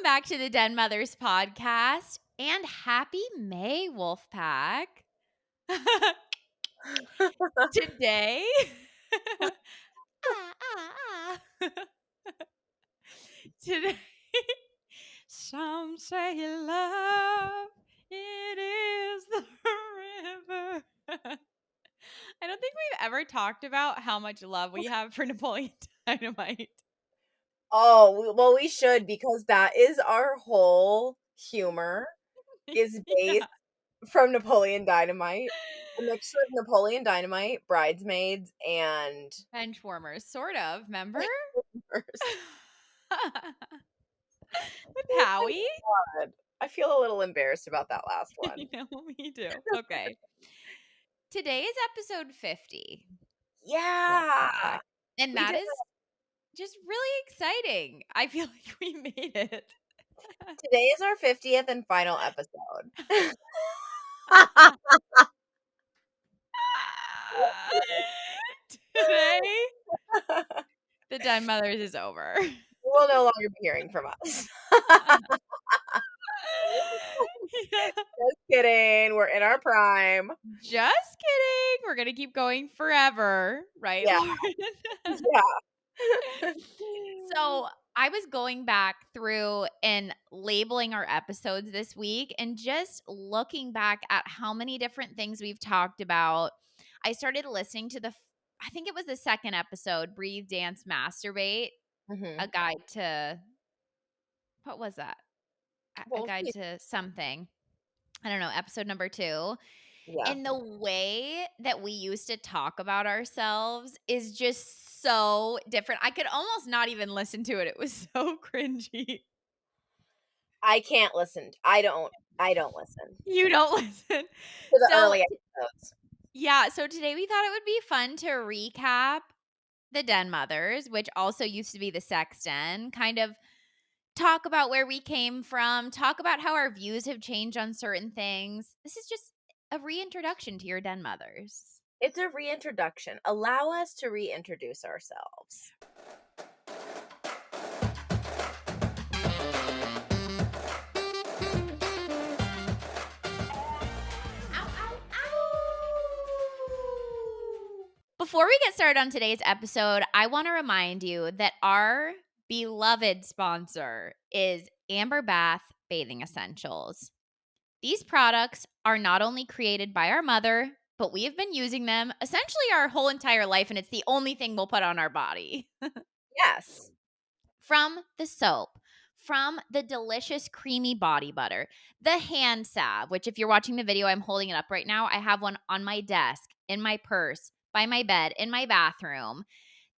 Welcome back to the Den Mothers podcast and happy May, Wolfpack. Today, ah, ah, ah. Today, some say love, it is the river. I don't think we've ever talked about how much love we have for Napoleon Dynamite. Oh, well, we should because that is our whole humor is Yeah. based from Napoleon Dynamite. A mixture of Napoleon Dynamite, Bridesmaids, and Benchwarmers, sort of, remember? First. With Oh my Howie? God. I feel a little embarrassed about that last You one. know, me too. Okay. Today is episode 50. Yeah, Wolfpack. And we that did is just really exciting. I feel like we made it. Today is our 50th and final episode. Today, the Den Mothers is over. You will no longer be hearing from us. Yeah. Just kidding. We're in our prime. Just kidding. We're going to keep going forever. Right, Yeah, Lauren? yeah. So I was going back through and labeling our episodes this week and just looking back at how many different things we've talked about. I started listening to I think it was the second episode, Breathe, Dance, Masturbate, a Mhm. guide to, what was that? A Well, guide to something. I don't know, episode number 2. yeah. And the way that we used to talk about ourselves is just so different. I could almost not even listen to it. It was so cringy. I can't listen. I don't listen You don't listen. to the So, early episodes. yeah, so today we thought it would be fun to recap the Den Mothers, which also used to be the Sexton, kind of talk about where we came from, talk about how our views have changed on certain things. This is just a reintroduction to your Den Mothers. It's a reintroduction. Allow us to reintroduce ourselves. Ow, ow, ow! Before we get started on today's episode, I want to remind you that our beloved sponsor is Amber Bath Bathing Essentials. These products are not only created by our mother, but we have been using them essentially our whole entire life, and it's the only thing we'll put on our body. Yes. From the soap, from the delicious creamy body butter, the hand salve, which if you're watching the video, I'm holding it up right now. I have one on my desk, in my purse, by my bed, in my bathroom.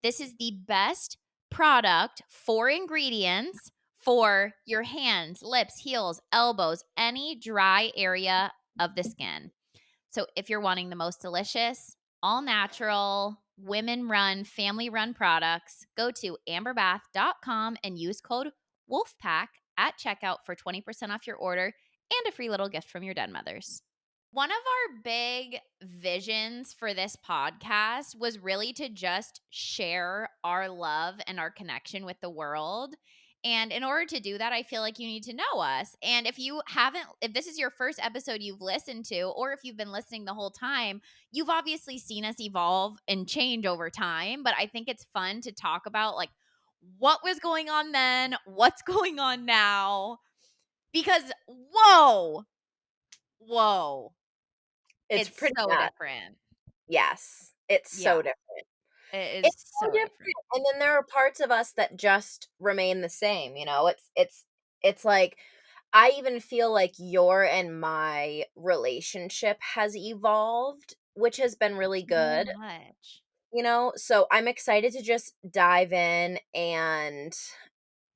This is the best product for ingredients for your hands, lips, heels, elbows, any dry area of the skin. So if you're wanting the most delicious, all natural, women run, family run products, go to amberbath.com and use code WOLFPACK at checkout for 20% off your order and a free little gift from your Den Mothers. One of our big visions for this podcast was really to just share our love and our connection with the world. And in order to do that, I feel like you need to know us. And if this is your first episode you've listened to, or if you've been listening the whole time, you've obviously seen us evolve and change over time. But I think it's fun to talk about like what was going on then, what's going on now. Because whoa, It's it's pretty so nuts. different. Yes. It's Yeah, so different. it is It's so so different. different. And then there are parts of us that just remain the same, you know? It's like I even feel like your and my relationship has evolved, which has been really So good. much. So I'm excited to just dive in and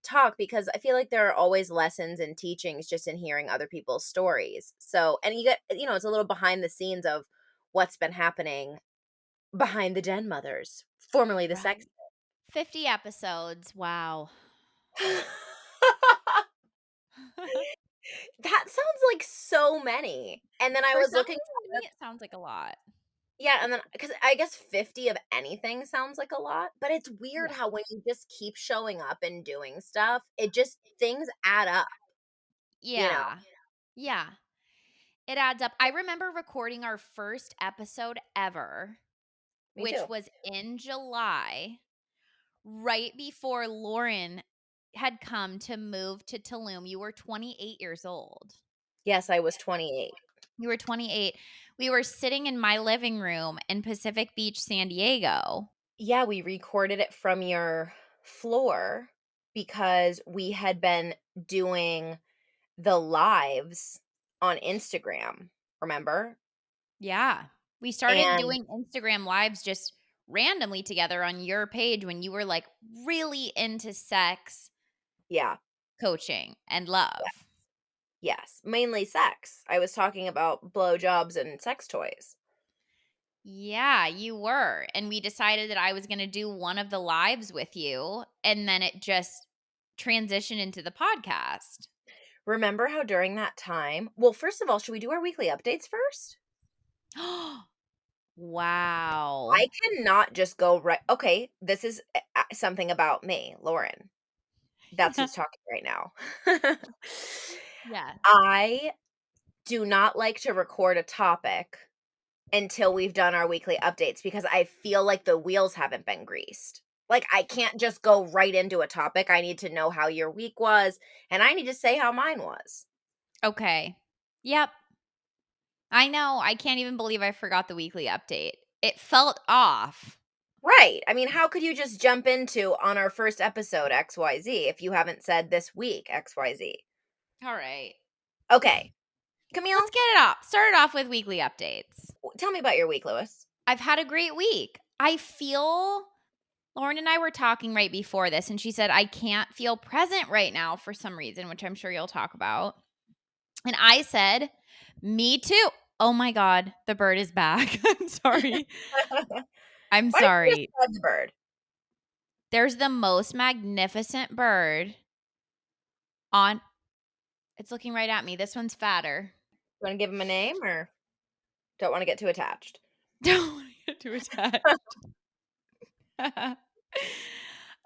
talk because I feel like there are always lessons and teachings just in hearing other people's stories. So, and it's a little behind the scenes of what's been happening behind the Den Mothers, formerly the sex. Right. 50 episodes. Wow. That sounds like so many. And then I For was some, looking to me, it sounds like a lot. Yeah, and then because I guess 50 of anything sounds like a lot, but it's weird Yeah. how when you just keep showing up and doing stuff, it just things add up, you know? Yeah. Yeah. It adds up. I remember recording our first episode ever, Me which too. was in July, right before Lauren had come to move to Tulum. You were 28 years old. Yes, I was 28. You were 28. We were sitting in my living room in Pacific Beach, San Diego. Yeah, we recorded it from your floor because we had been doing the lives on Instagram, remember? Yeah. We started And doing Instagram lives just randomly together on your page when you were like really into sex yeah, coaching and yeah, love. yes, mainly sex. I was talking about blowjobs and sex toys. Yeah, you were. And we decided that I was going to do one of the lives with you. And then it just transitioned into the podcast. Remember how during that time, well, first of all, should we do our weekly updates first? Wow. I cannot just go right. Okay, this is something about me, Lauren. That's who's talking right now. Yeah. I do not like to record a topic until we've done our weekly updates because I feel like the wheels haven't been greased. Like, I can't just go right into a topic. I need to know how your week was, and I need to say how mine was. Okay. Yep. I know. I can't even believe I forgot the weekly update. It felt off. Right. I mean, how could you just jump into on our first episode XYZ if you haven't said this week XYZ? All right. Okay. Camille, Let's get it off. Start it off with weekly updates. tell me about your week, Lewis. I've had a great week. I feel Lauren and I were talking right before this, and she said, I can't feel present right now for some reason, which I'm sure you'll talk about. And I said, me too. Oh my God, the bird is back. I'm sorry. I'm Why don't you sorry. describe the bird? There's the most magnificent bird on, it's looking right at me. This one's fatter. You want to give him a name or don't want to get too attached? Don't want to get too attached.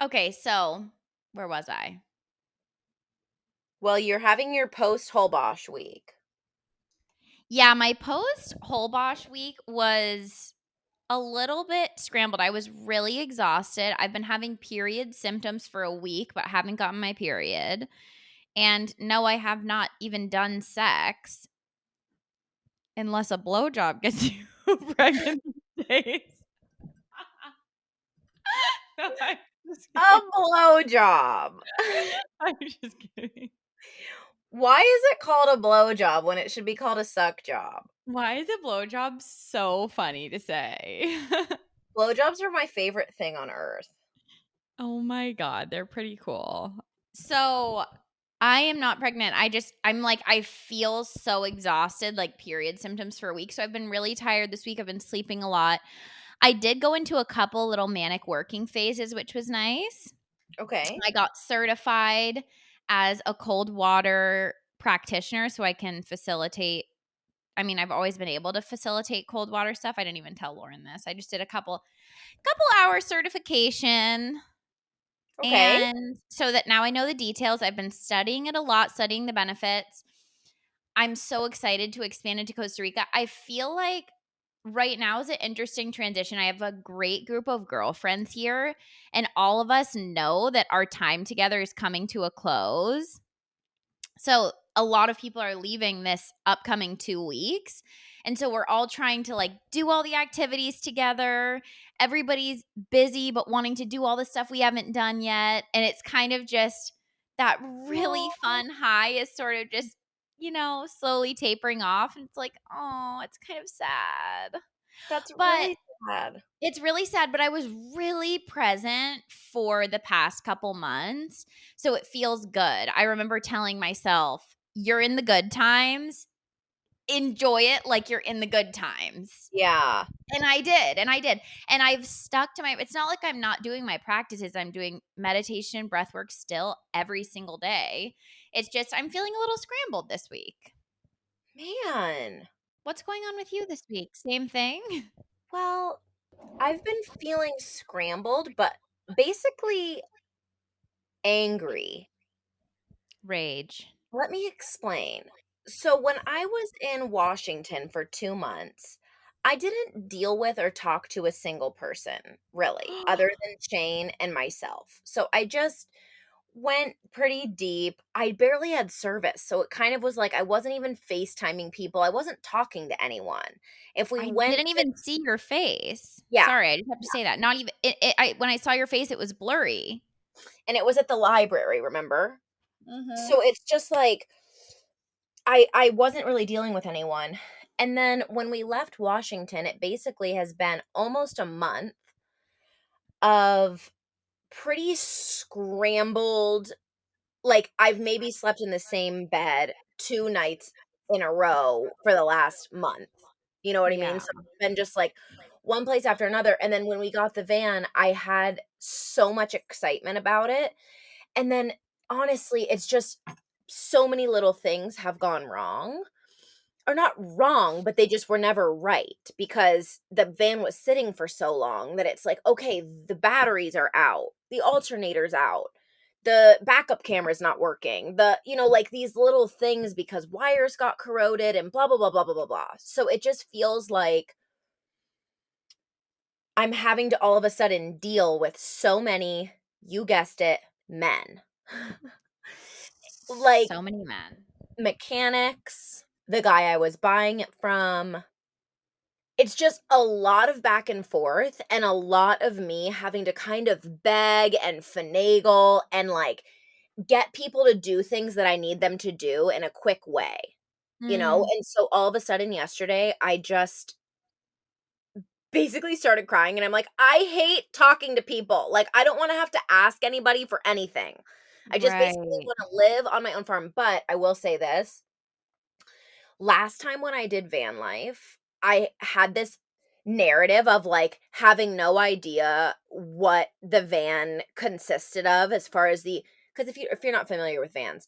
Okay, so where was I? Well, you're having your post Holbosh week. Yeah, my post Holbosh week was a little bit scrambled. I was really exhausted. I've been having period symptoms for a week, but haven't gotten my period. And no, I have not even done sex unless a blowjob gets you pregnant these days. No, I'm just A kidding. blowjob. I'm just kidding. Why is it called a blowjob when it should be called a suck job? Why is a blowjob so funny to say? Blowjobs are my favorite thing on earth. Oh my god, they're pretty cool. So, I am not pregnant. I'm like I feel so exhausted, like period symptoms for a week. So I've been really tired this week. I've been sleeping a lot. I did go into a couple little manic working phases, which was nice. Okay. I got certified as a cold water practitioner so I can facilitate. I mean, I've always been able to facilitate cold water stuff. I didn't even tell Lauren this. I just did a couple hour certification. Okay. And so that now I know the details. I've been studying it a lot, studying the benefits. I'm so excited to expand into Costa Rica. I feel like right now is an interesting transition. I have a great group of girlfriends here, and all of us know that our time together is coming to a close. So a lot of people are leaving this upcoming 2 weeks. And so we're all trying to like do all the activities together. Everybody's busy but wanting to do all the stuff we haven't done yet. And it's kind of just that really Oh, fun high is sort of just, slowly tapering off. And it's like, oh, it's kind of sad. that's But really sad. it's really sad, but I was really present for the past couple months, so it feels good. I remember telling myself, "You're in the good times. Enjoy it like you're in the good times." Yeah. And I did, and I did. And I've stuck to my it's not like I'm not doing my practices. I'm doing meditation, breath work still every single day. It's just I'm feeling a little scrambled this week. Man. What's going on with you this week? Same thing? Well, I've been feeling scrambled, but basically angry. Rage. Let me explain. So, when I was in Washington for 2 months, I didn't deal with or talk to a single person, really, other than Shane and myself. So, I just went pretty deep. I barely had service, so it kind of was like I wasn't even FaceTiming people. I wasn't talking to anyone. If we I went didn't to even see your face. Yeah, Sorry, I just have to yeah, say that. Not even it I when I saw your face, it was blurry. and it was at the library, remember? Mhm. So, it's just like I wasn't really dealing with anyone. And then when we left Washington, it basically has been almost a month of pretty scrambled, like, I've maybe slept in the same bed 2 nights in a row for the last month. You know what I mean? Yeah. So it's been just, like, one place after another, and then when we got the van, I had so much excitement about it, and then, honestly, it's just so many little things have gone wrong. Or not wrong, but they just were never right because the van was sitting for so long that it's like, okay, the batteries are out, the alternator's out, the backup camera's not working, like these little things because wires got corroded and blah, blah, blah, blah, blah, blah, blah. So it just feels like I'm having to all of a sudden deal with so many, you guessed it, men. Like So many men. mechanics, the guy I was buying it from. It's just a lot of back and forth and a lot of me having to kind of beg and finagle and, like, get people to do things that I need them to do in a quick way, Mm, and so all of a sudden yesterday, I just basically started crying and I'm like, "I hate talking to people, like, I don't wanna have to ask anybody for anything. I just basically right. wanna live on my own farm," but I will say this. Last time when I did van life, I had this narrative of, like, having no idea what the van consisted of as far as because if you're not familiar with vans,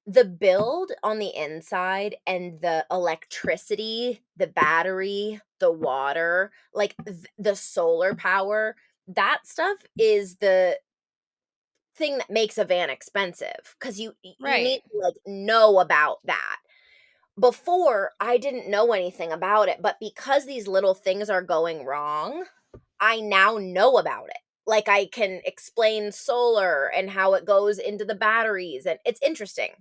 the build on the inside and the electricity, the battery, the water, like, the solar power, that stuff is the thing that makes a van expensive because you need Right. to, like, know about that. Before, I didn't know anything about it, but because these little things are going wrong, I now know about it. Like, I can explain solar and how it goes into the batteries, and it's interesting.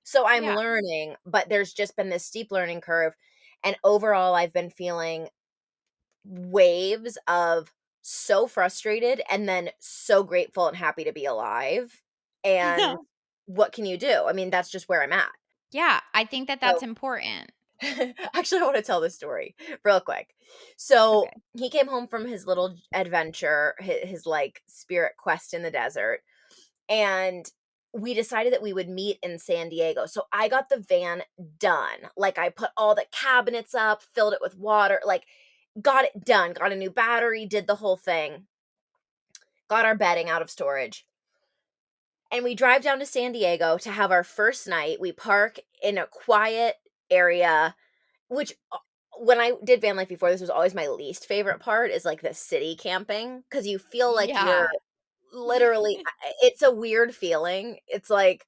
So, I'm Yeah. learning, but there's just been this steep learning curve, and overall, I've been feeling waves of so frustrated and then so grateful and happy to be alive, and what can you do? I mean, that's just where I'm at. Yeah, I think that that's So important. actually, I wanna tell this story real quick. So, Okay. he came home from his little adventure, his, like, spirit quest in the desert, and we decided that we would meet in San Diego. So, I got the van done. Like, I put all the cabinets up, filled it with water, like, got it done, got a new battery, did the whole thing, got our bedding out of storage, and we drive down to San Diego to have our first night. We park in a quiet area. Which, when I did van life before, this was always my least favorite part is, like, the city camping because you feel like you're Yeah. literally it's a weird feeling. It's like,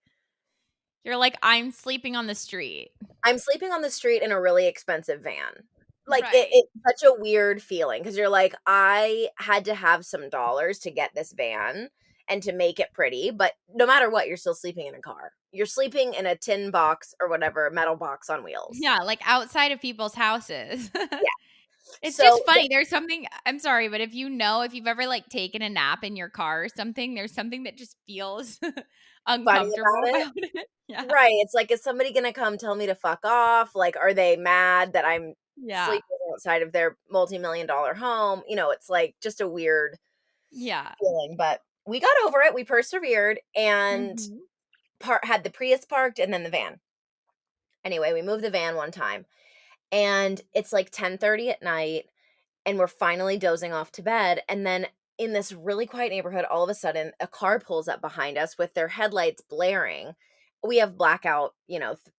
You're like, "I'm sleeping on the street." I'm sleeping on the street in a really expensive van. Like, Right. it's such a weird feeling because 'cause you're like, "I had to have some dollars to get this van and to make it pretty, but no matter what, you're still sleeping in a car. You're sleeping in a tin box or whatever, metal box on wheels." Yeah, like, outside of people's houses. Yeah. It's So, just funny, there's something I'm sorry, but if you've ever, like, taken a nap in your car or something, there's something that just feels funny uncomfortable about it. about it. Yeah. Right, it's like, is somebody gonna come tell me to fuck off? Like, are they mad that I'm Yeah. sleeping outside of their multi-million dollar home? It's, like, just a weird Yeah. feeling, but we got over it, we persevered, and Mhm. had the Prius parked and then the van. Anyway, we moved the van one time, and it's, like, 10:30 at night, and we're finally dozing off to bed, and then in this really quiet neighborhood, all of a sudden, a car pulls up behind us with their headlights blaring. We have blackout,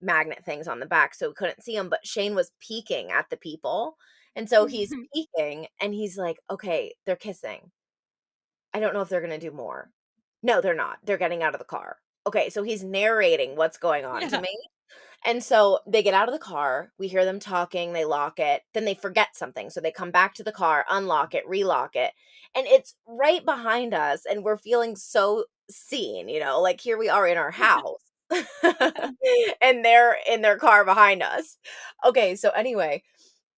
magnet things on the back, so we couldn't see them. But Shane was peeking at the people, And so he's peeking and he's like, "Okay, they're kissing. I don't know if they're gonna do more. No, they're not. They're getting out of the car." Okay, so he's narrating what's going on to Yeah. me. And so they get out of the car, we hear them talking, they lock it, then they forget something. So they come back to the car, unlock it, relock it. And it's right behind us, and we're feeling so seen, like here we are in our house. And they're in their car behind us. Okay, so anyway,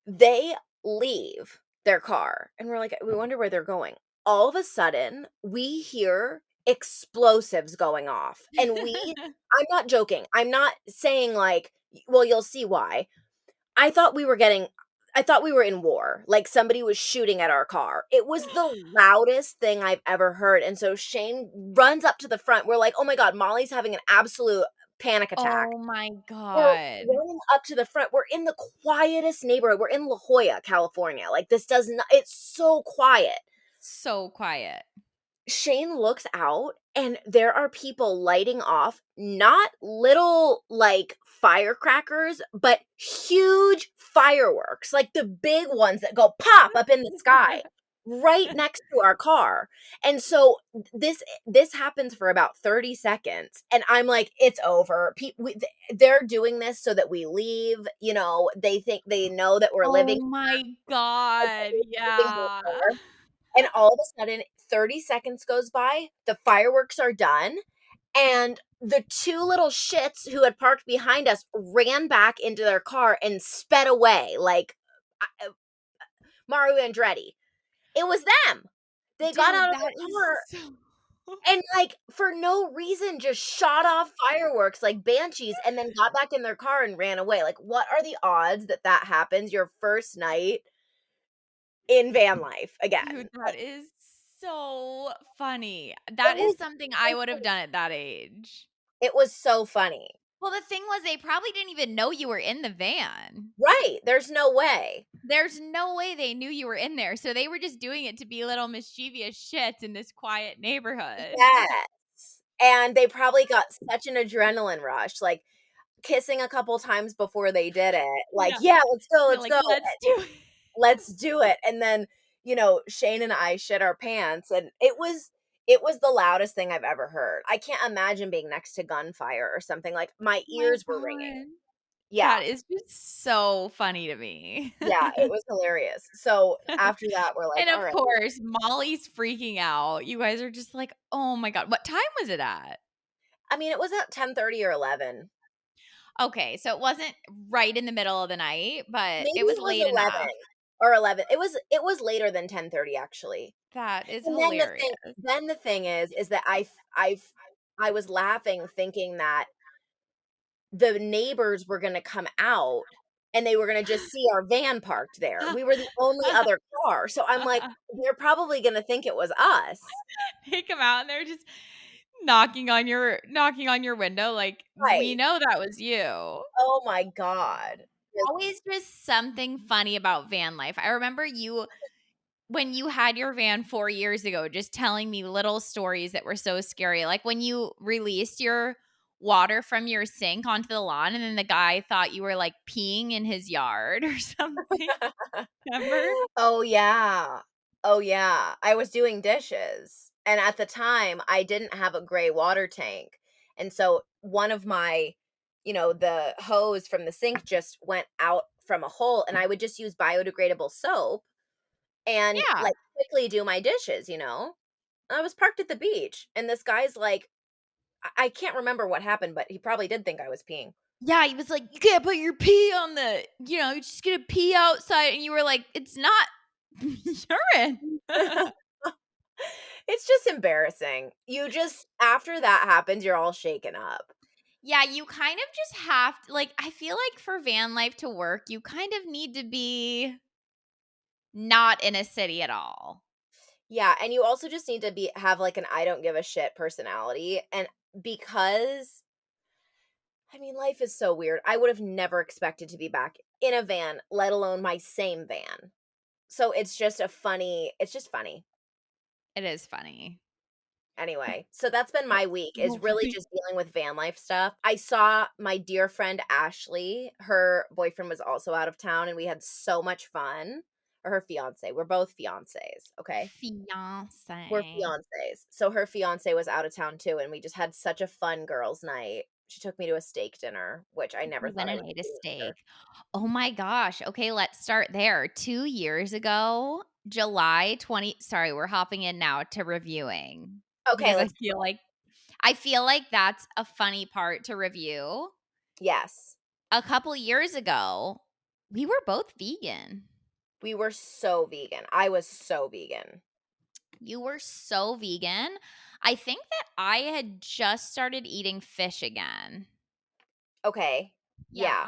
they leave their car, and we're like, we wonder where they're going. All of a sudden, we hear explosives going off, and I'm not joking. I'm not saying like, well, you'll see why. I thought we were getting I thought we were in war, like somebody was shooting at our car. It was the loudest thing I've ever heard, and so Shane runs up to the front. We're like, "Oh my god, Molly's having an absolute panic attack." Oh my We're god. running up to the front. We're in the quietest neighborhood. We're in La Jolla, California. Like, this does not it's so quiet. So quiet. Shane looks out and there are people lighting off not little like firecrackers, but huge fireworks, like the big ones that go pop up in the sky right next to our car. And so this happens for about 30 seconds and I'm like it's over. They're doing this so that we leave, they think they know that we're living Oh my god, living yeah. there. And all of a sudden, 30 seconds goes by, the fireworks are done, and the 2 little shits who had parked behind us ran back into their car and sped away like, Mario Andretti. It was them. They got Dude, out of that the is car so and, like, for no reason, just shot off fireworks like banshees and then got back in their car and ran away. Like, what are the odds that that happens your first night in van life again? dude, that is so funny. It That is was something I would have done at that age. it was so funny. Well, the thing was they probably didn't even know you were in the van. Right, there's no way. There's no way they knew you were in there, so they were just doing it to be little mischievous shits in this quiet neighborhood. Yes, and they probably got such an adrenaline rush, like, kissing a couple times before they did it, like, Yeah. "Yeah, They're let's like, go, "Let's do it." let's do it," and then, Shane and I shit our pants, and it was the loudest thing I've ever heard. I can't imagine being next to gunfire or something, like, my Oh my ears were ringing. god. Yeah, That is just so funny to me. yeah, it was hilarious. So, after that, we're like, And of "Alright." course, Molly's freaking out. You guys are just like, "Oh my god." What time was it at? I mean, it was at 10:30 or 11. Okay, so it wasn't right in the middle of the night, but Maybe it was it was late 11 enough. or 11. It was later than 10:30 actually. That is And hilarious. then the thing is that I was laughing thinking that the neighbors were gonna come out and they were gonna just see our van parked there. We were the only other car. So I'm like, they're probably gonna think it was us. They come out and they're just knocking on your window like, "We Right. know that was you." Oh my god. Just Always just something funny about van life. I remember you when you had your van 4 years ago, just telling me little stories that were so scary, like when you released your water from your sink onto the lawn and then the guy thought you were, like, peeing in his yard or something, remember? Oh, yeah. Oh, yeah. I was doing dishes, and at the time, I didn't have a gray water tank, and so one of my the hose from the sink just went out from a hole, and I would just use biodegradable soap and, Yeah. like, quickly do my dishes. I was parked at the beach, and this guy's like I can't remember what happened, but he probably did think I was peeing. Yeah, he was like, "You can't put your pee on the you're just gonna pee outside," and you were like, "It's not urine." It's just embarrassing. You just after that happens, you're all shaken up. Yeah, you kind of just have to like, I feel like for van life to work, you kind of need to be not in a city at all. Yeah, and you also just need to have, like, an I don't give a shit personality, and because I mean, life is so weird. I would have never expected to be back in a van, let alone my same van. So it's just funny. It is funny. Anyway, so that's been my That's week so is really funny. just dealing with van life stuff. I saw my dear friend Ashley, her boyfriend was also out of town and we had so much fun. Or her fiance. We're both fiancés, okay? We're Fiancé. fiancés. So her fiance was out of town too and we just had such a fun girls' night. She took me to a steak dinner, which I never We thought went I and would ate a do either. steak. Oh my gosh. Okay, let's start there. 2 years ago, July 20 sorry, we're hopping in now to reviewing Okay, because let's I feel like that's a funny part to review. yes. A couple years ago, we were both vegan. We were so vegan. I was so vegan. You were so vegan. I think that I had just started eating fish again. Okay. Yeah, Yeah.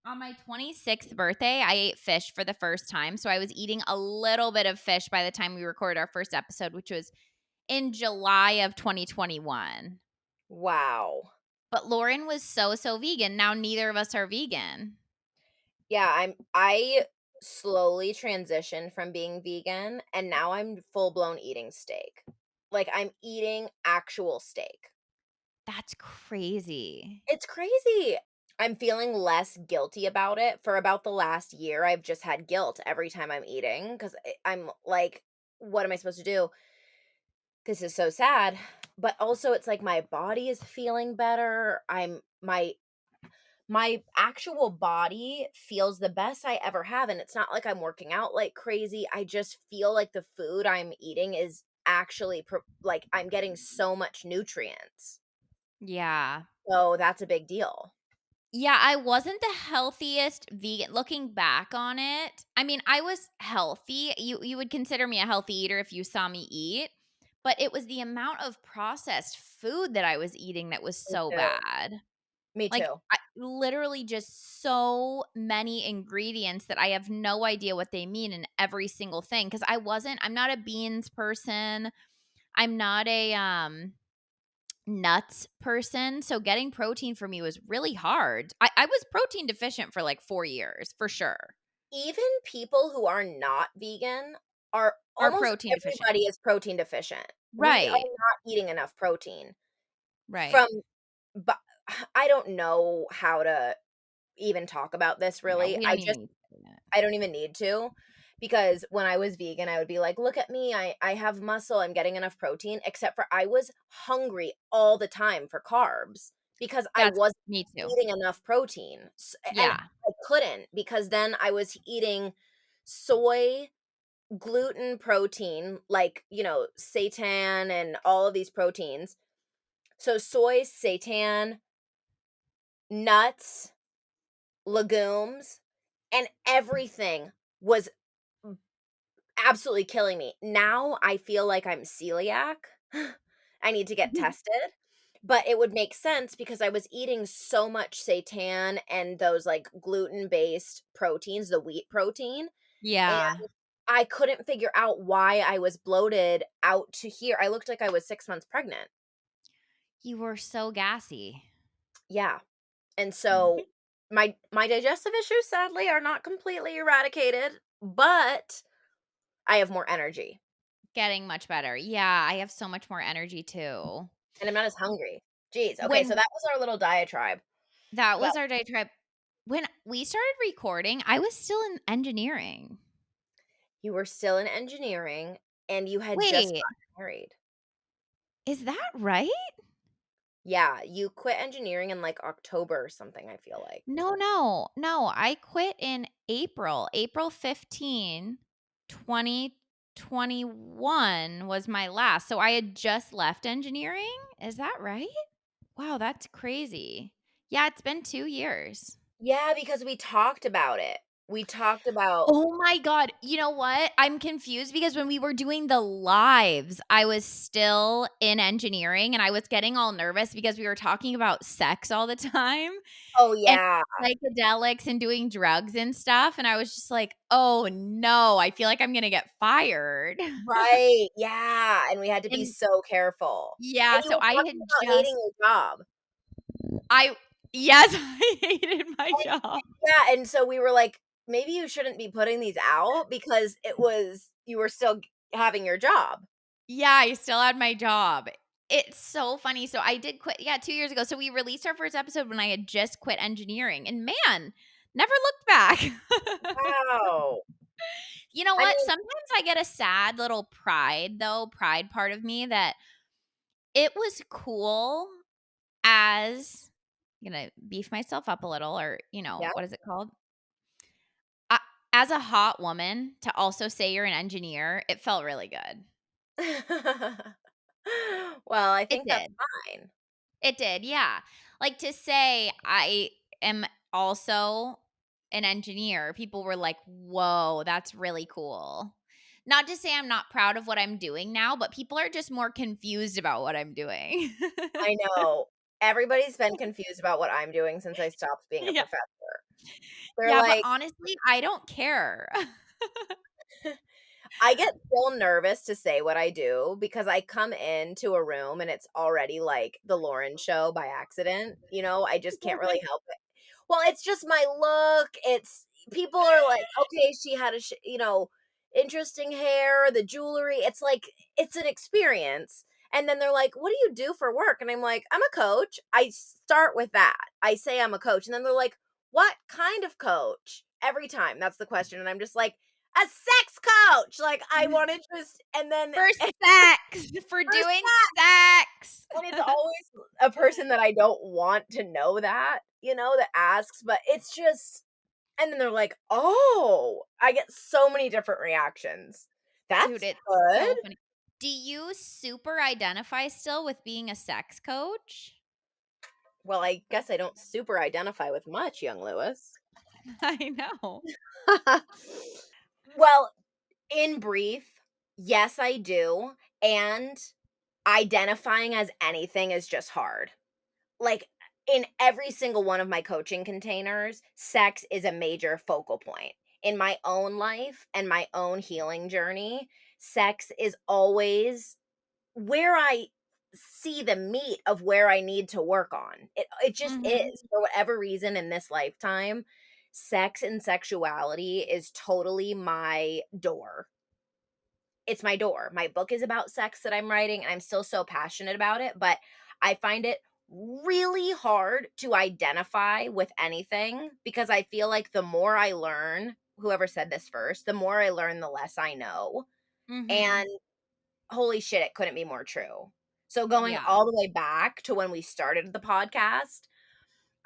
on my 26th birthday, I ate fish for the first time, so I was eating a little bit of fish by the time we recorded our first episode, which was in July of 2021. Wow. But Lauren was so, so vegan. Now neither of us are vegan. Yeah, I slowly transitioned from being vegan and now I'm full blown eating steak. Like I'm eating actual steak. That's crazy. It's crazy. I'm feeling less guilty about it. For about the last year, I've just had guilt every time I'm eating because I'm like, what am I supposed to do? This is so sad. But also, it's like my body is feeling better. My actual body feels the best I ever have, and it's not like I'm working out like crazy. I just feel like the food I'm eating is actually like I'm getting so much nutrients. Yeah. So that's a big deal. Yeah, I wasn't the healthiest vegan looking back on it. I mean, I was healthy. You would consider me a healthy eater if you saw me eat, but it was the amount of processed food that I was eating that was Me so too. bad. Me Like, too. literally just so many ingredients that I have no idea what they mean in every single thing. Because I'm not a beans person. I'm not a, nuts person, so getting protein for me was really hard. I was protein deficient for, like, 4 years, for sure. Even people who are not vegan are Are almost protein deficient. everybody is protein deficient. We are Right, not eating enough protein right. from but I don't know how to even talk about this Yeah, really. we don't even need to do that. I don't even need to because when I was vegan, I would be like, "Look at me. I have muscle. I'm getting enough protein." Except for I was hungry all the time for carbs because I That's wasn't me too. eating enough protein. And Yeah, I couldn't because then I was eating soy, gluten protein, like, seitan and all of these proteins. So soy, seitan, nuts, legumes, and everything was absolutely killing me. Now I feel like I'm celiac. I need to get tested, but it would make sense because I was eating so much seitan and those, like, gluten-based proteins, the wheat protein, and yeah. I couldn't figure out why I was bloated out to here. I looked like I was 6 months pregnant. You were so gassy. Yeah, and so my digestive issues sadly are not completely eradicated, but I have more energy, Getting much better. Yeah, I have so much more energy too. and I'm not as hungry. Jeez, okay, so When that was our little diatribe that about was our diatribe. When we started recording, I was still in engineering. you were still in engineering and you had just Wait, gotten married. is that right? Yeah, you quit engineering in, like, October or something, I feel like. No, no, no, I quit in April. April 15, 2021 was my last. So I had just left engineering? Is that right? Wow, that's crazy. Yeah, it's been 2 years. Yeah, because we talked about it. We talked about Oh my god, you know what? I'm confused because when we were doing the lives, I was still in engineering and I was getting all nervous because we were talking about sex all the time. oh, And yeah. psychedelics and doing drugs and stuff, and I was just like, "Oh, no, I feel like I'm gonna get fired." Right, yeah, and we had to be And so careful. yeah, And you so were I talking had about hating just your job. I yes, I hated my And job. yeah, and so we were like, "Maybe you shouldn't be putting these out because you were still g having your job." Yeah, I still had my job. It's so funny. So I did quit, yeah, 2 years ago. So we released our first episode when I had just quit engineering, and man, never looked back. Wow. You know I what? mean, Sometimes I get a sad little pride, though, pride part of me that it was cool as gonna beef myself up a little, or, yeah. what is it called? Uh, as a hot woman to also say you're an engineer, it felt really good. Well, I It think that's did. fine. It did, yeah. Like, to say I am also an engineer, people were like, "Whoa, that's really cool." Not to say I'm not proud of what I'm doing now, but people are just more confused about what I'm doing. I know. Everybody's been confused about what I'm doing since I stopped being a Yeah. professor. They're Yeah, but like, honestly, I don't care. I get so nervous to say what I do because I come into a room and it's already like the Lauren show by accident. I just can't really help it. Well, it's just my look. It's people are like, okay, she had interesting hair, the jewelry. It's like it's an experience. And then they're like, "What do you do for work?" And I'm like, "I'm a coach." I start with that. I say I'm a coach, and then they're like, "What kind of coach?" Every time that's the question, and I'm just like, "A sex coach." Like I want to just, and then For sex, for for doing sex, sex. and it's always a person that I don't want to know that asks, but it's just, and then they're like, "Oh." I get so many different reactions. Dude, That's it's good. so funny. Do you super identify still with being a sex coach? Well, I guess I don't super identify with much, young Lewis. I know. Well, in brief, yes, I do, and identifying as anything is just hard. Like, in every single one of my coaching containers, sex is a major focal point. In my own life and my own healing journey, sex is always where I see the meat of where I need to work on. It just Mhm. is. For whatever reason in this lifetime, sex and sexuality is totally my door. It's my door. My book is about sex that I'm writing, and I'm still so passionate about it, but I find it really hard to identify with anything because I feel like the more I learn, whoever said this first, the more I learn, the less I know. Mhm. And holy shit, it couldn't be more true. So going Yeah. all the way back to when we started the podcast,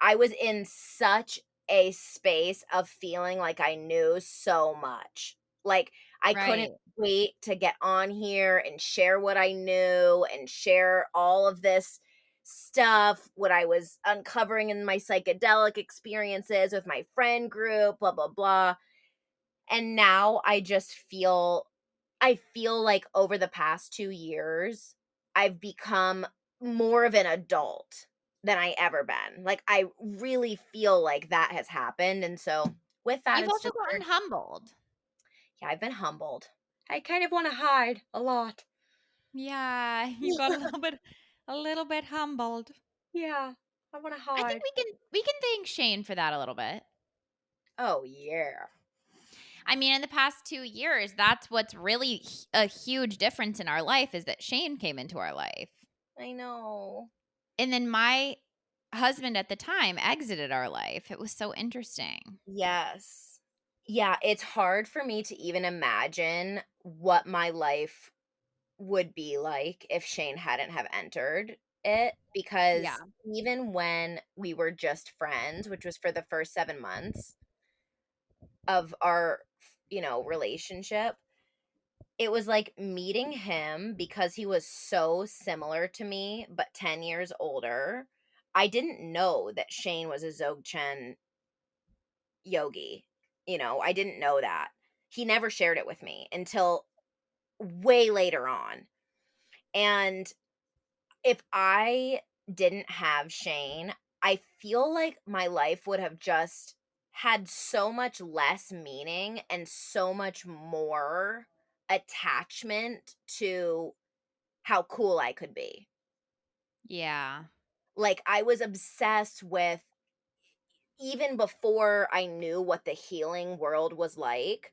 I was in such a space of feeling like I knew so much. Like, I couldn't Right. wait to get on here and share what I knew and share all of this stuff, what I was uncovering in my psychedelic experiences with my friend group, blah, blah, blah. And now I feel like over the past 2 years, I've become more of an adult than I ever been. Like, I really feel like that has happened, and so with that, You've it's also just gotten humbled. yeah, I've been humbled. I kind of wanna hide a lot. Yeah, you got a little bit humbled. Yeah, I wanna I think hide. we can thank Shane for that a little bit. Oh, yeah. I mean, in the past 2 years, that's what's really a huge difference in our life is that Shane came into our life. I know. And then my husband at the time exited our life. It was so interesting. Yes. Yeah, it's hard for me to even imagine what my life would be like if Shane hadn't have entered it Yeah. because even when we were just friends, which was for the first 7 months of our, relationship, it was like meeting him because he was so similar to me, but 10 years older. I didn't know that Shane was a Dzogchen yogi. I didn't know that. He never shared it with me until way later on. And if I didn't have Shane, I feel like my life would have just had so much less meaning and so much more attachment to how cool I could be. Yeah. Like, I was obsessed with, even before I knew what the healing world was like,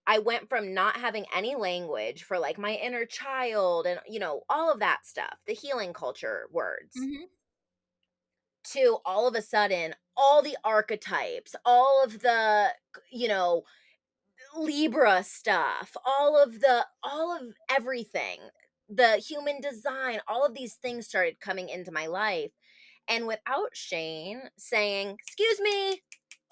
I went from not having any language for, like, my inner child and, all of that stuff, the healing culture words, Mhm. to all of a sudden, all the archetypes, all of the, you know, Libra stuff, all of everything, the human design, all of these things started coming into my life, and without Shane saying, "Excuse me,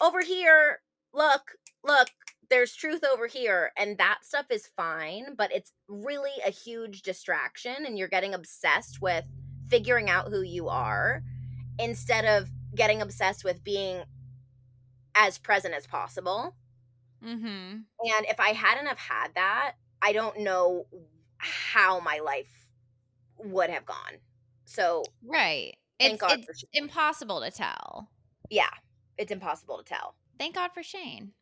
over here, look, look, there's truth over here," and that stuff is fine, but it's really a huge distraction, and you're getting obsessed with figuring out who you are instead of getting obsessed with being as present as possible. Mhm. And if I hadn't have had that, I don't know how my life would have gone. So, Right. thank God It's for Shane. impossible to tell. Yeah, it's impossible to tell. Thank God for Shane.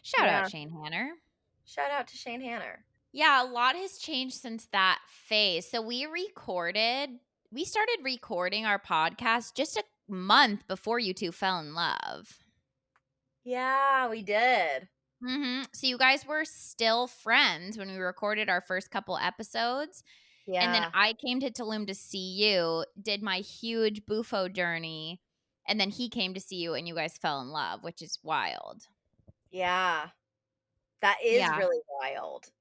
Shout out Yeah, Shane Hanner. shout out to Shane Hanner. Yeah, a lot has changed since that phase. So we started recording our podcast just a month before you 2 fell in love. Yeah, we did. So you guys were still friends when we recorded our first couple episodes, and then Yeah, I came to Tulum to see you, did my huge bufo journey, and then he came to see you and you guys fell in love, which is wild. yeah. That is Yeah. really wild.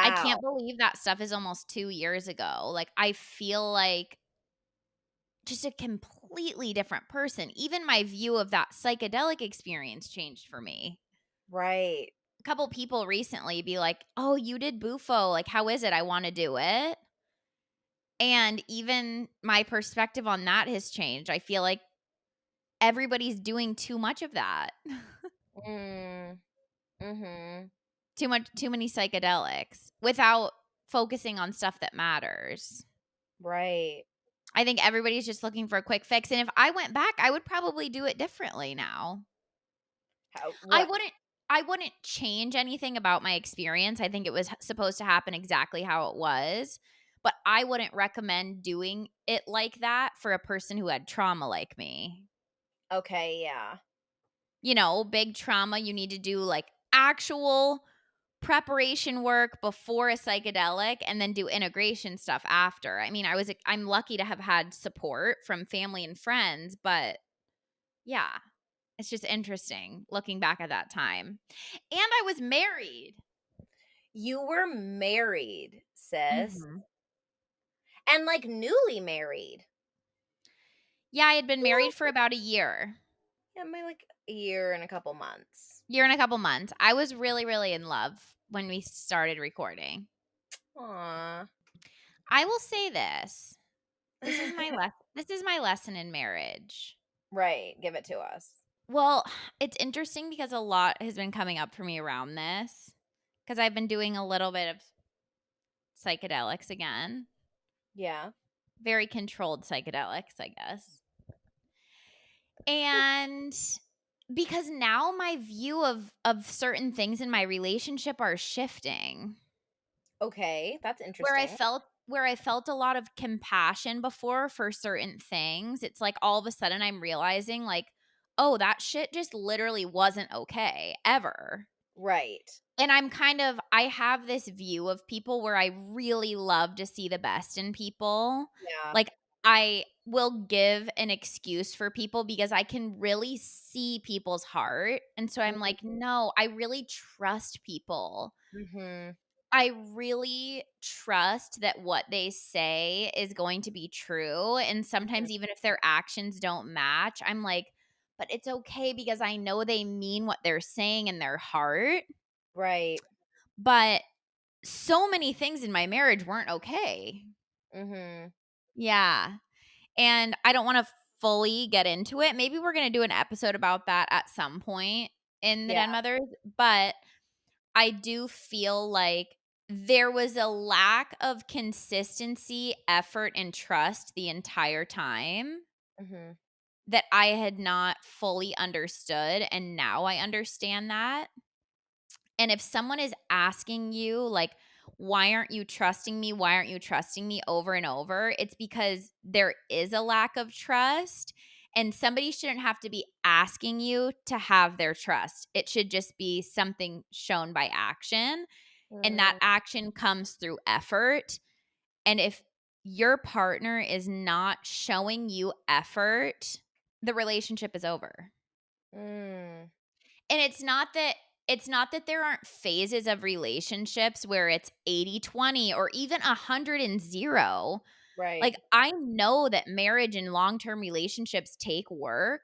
I Wow. can't believe that stuff is almost 2 years ago. Like, I feel like just a completely different person. Even my view of that psychedelic experience changed for me. Right. A couple people recently be like, "Oh, you did bufo. Like, how is it? I wanna do it." And even my perspective on that has changed. I feel like everybody's doing too much of that. Mm, mhm. Too many psychedelics without focusing on stuff that matters. Right. I think everybody's just looking for a quick fix, and if I went back, I would probably do it differently now. How I what wouldn't I wouldn't change anything about my experience. I think it was supposed to happen exactly how it was, but I wouldn't recommend doing it like that for a person who had trauma like me. Okay, yeah. Big trauma, you need to do, like, actual preparation work before a psychedelic and then do integration stuff after. I mean, I'm lucky to have had support from family and friends, but yeah, it's just interesting looking back at that time. And I was married. You were married, sis, Mhm. and, like, newly married. Yeah, I had been Yeah. married for about a year. Yeah, my, like, a year and a couple months. Year and a couple months. I was really, really in love when we started recording. Aw. I will say this. This is my lesson in marriage. Right, give it to us. Well, it's interesting because a lot has been coming up for me around this because I've been doing a little bit of psychedelics again. Yeah. Very controlled psychedelics, I guess. And because now my view of certain things in my relationship are shifting. Okay, that's Where I interesting. felt where I felt a lot of compassion before for certain things, it's like all of a sudden I'm realizing like, "Oh, that shit just literally wasn't okay ever." Right. And I have this view of people where I really love to see the best in people. Yeah. Like, I will give an excuse for people because I can really see people's heart, and so I'm like, "No, I really trust people. Mhm. I really trust that what they say is going to be true," and Mhm. sometimes even if their actions don't match, I'm like, "But it's okay because I know they mean what they're saying in their heart." Right. But so many things in my marriage weren't okay. Mhm. Yeah, and I don't wanna fully get into it. Maybe we're gonna do an episode about that at some point in the Yeah. Den Mothers, but I do feel like there was a lack of consistency, effort, and trust the entire time Mhm. that I had not fully understood, and now I understand that. And if someone is asking you, like, "Why aren't you trusting me? Why aren't you trusting me?" over and over, it's because there is a lack of trust. And somebody shouldn't have to be asking you to have their trust. It should just be something shown by action, and that Mm, action comes through effort. And if your partner is not showing you effort, the relationship is over. mm, And it's not that there aren't phases of relationships where it's 80-20 or even 100 and 0. right. Like, I know that marriage and long-term relationships take work,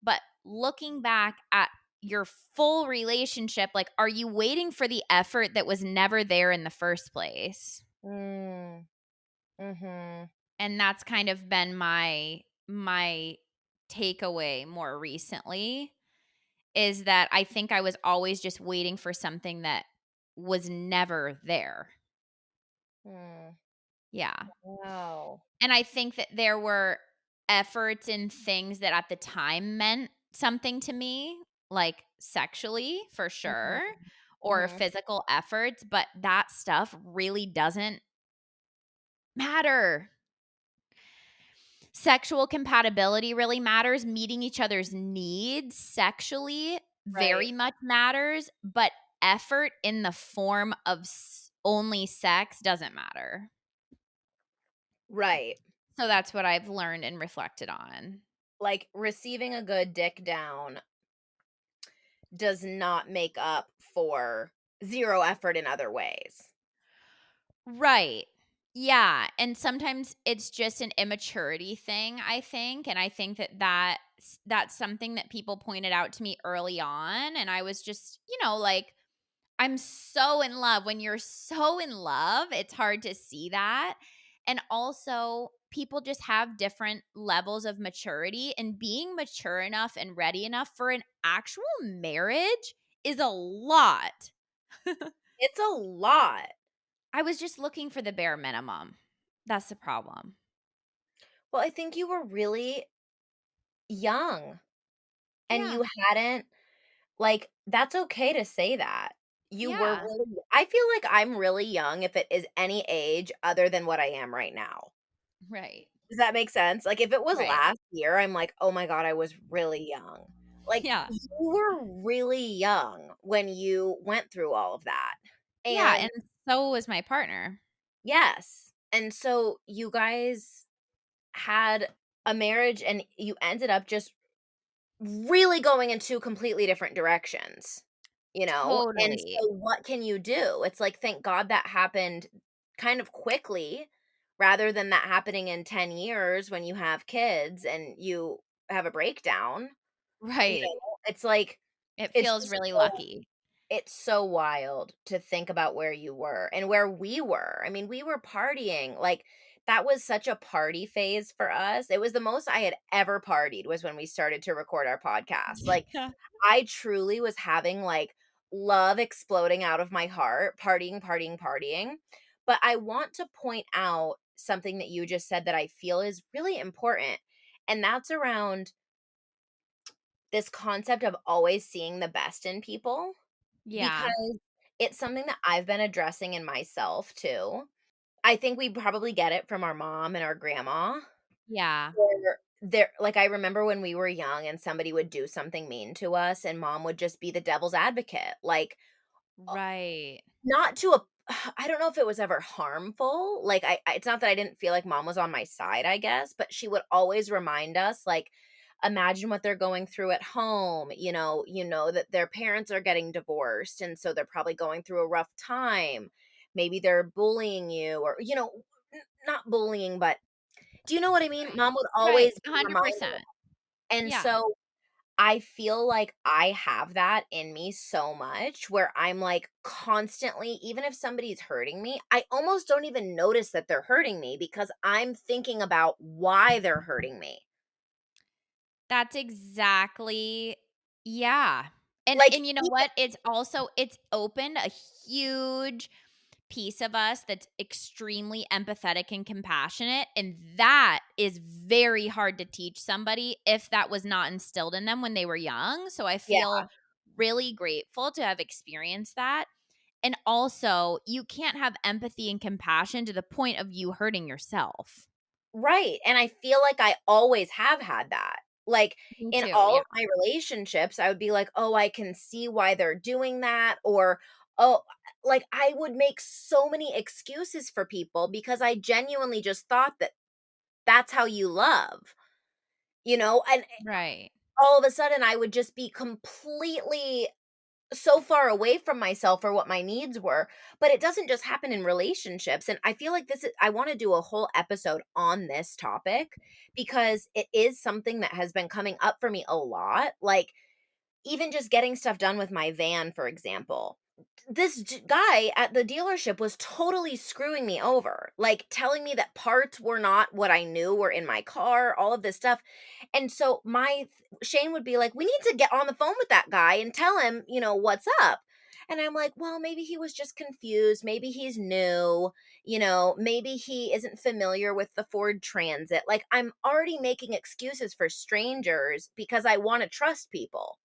but looking back at your full relationship, like, are you waiting for the effort that was never there in the first place? Mm, mhm. And that's kind of been my takeaway more recently, is that I think I was always just waiting for something that was never there. Mm. Yeah. Wow. And I think that there were efforts and things that at the time meant something to me, like sexually for Mhm, sure, or mhm. physical efforts, but that stuff really doesn't matter. Sexual compatibility really matters. Meeting each other's needs sexually Right, very much matters, but effort in the form of only sex doesn't matter. right. So that's what I've learned and reflected on. Like, receiving a good dick down does not make up for 0 effort in other ways. Right. Yeah, and sometimes it's just an immaturity thing, I think, and I think that's something that people pointed out to me early on, and I was just, like, I'm so in love. When you're so in love, it's hard to see that. And also, people just have different levels of maturity, and being mature enough and ready enough for an actual marriage is a lot. It's a lot. I was just looking for the bare minimum. That's the problem. Well, I think you were really young, and Yeah. you hadn't like, that's okay to say that. You were Yeah. really I feel like I'm really young if it is any age other than what I am right now. Right. Does that make sense? Like, if it was Right. last year, I'm like, "Oh my god, I was really young." Like, Yeah. you were really young when you went through all of that. Yeah, And and so was my partner. yes, and so you guys had a marriage and you ended up just really going in 2 completely different directions, you know? And Totally. so what can you do? It's like, thank God that happened kind of quickly rather than that happening in 10 years when you have kids and you have a breakdown, you Right. know? It's like It it's feels just really so lucky. it's so wild to think about where you were and where we were. I mean, we were partying, like, that was such a party phase for us. It was the most I had ever partied was when we started to record our podcast. Like, Yeah. I truly was having, like, love exploding out of my heart, partying, partying, partying. But I want to point out something that you just said that I feel is really important, and that's around this concept of always seeing the best in people. Yeah. Because it's something that I've been addressing in myself too. I think we probably get it from our mom and our grandma, Yeah. where they're like, I remember when we were young and somebody would do something mean to us, and mom would just be the devil's advocate, like, Right. not to a I don't know if it was ever harmful, like, I it's not that I didn't feel like mom was on my side, I guess, but she would always remind us, like, "Imagine what they're going through at home," you know that their parents are getting divorced, and so they're probably going through a rough time. Maybe they're bullying you or, not bullying, but do you know what I mean? Right. Mom would Right. always be reminding 100%. and Yeah. so I feel like I have that in me so much where I'm like constantly, even if somebody's hurting me, I almost don't even notice that they're hurting me because I'm thinking about why they're hurting me. That's exactly, yeah. And Like, and you know even what? It's opened a huge piece of us that's extremely empathetic and compassionate, and that is very hard to teach somebody if that was not instilled in them when they were young, so I yeah, feel really grateful to have experienced that, and also, you can't have empathy and compassion to the point of you hurting yourself. right. And I feel like I always have had that. Like, Me in too, all yeah. of my relationships, I would be like, "Oh, I can see why they're doing that," or, "Oh," like, I would make so many excuses for people because I genuinely just thought that that's how you love, and Right. all of a sudden, I would just be completely so far away from myself or what my needs were. But it doesn't just happen in relationships, and I feel like I wanna do a whole episode on this topic because it is something that has been coming up for me a lot, like, even just getting stuff done with my van, for example. This guy at the dealership was totally screwing me over, like telling me that parts were not what I knew were in my car, all of this stuff. And so Shane would be like, "We need to get on the phone with that guy and tell him, what's up." And I'm like, "Well, maybe he was just confused. Maybe he's new. Maybe he isn't familiar with the Ford Transit." Like, I'm already making excuses for strangers because I want to trust people.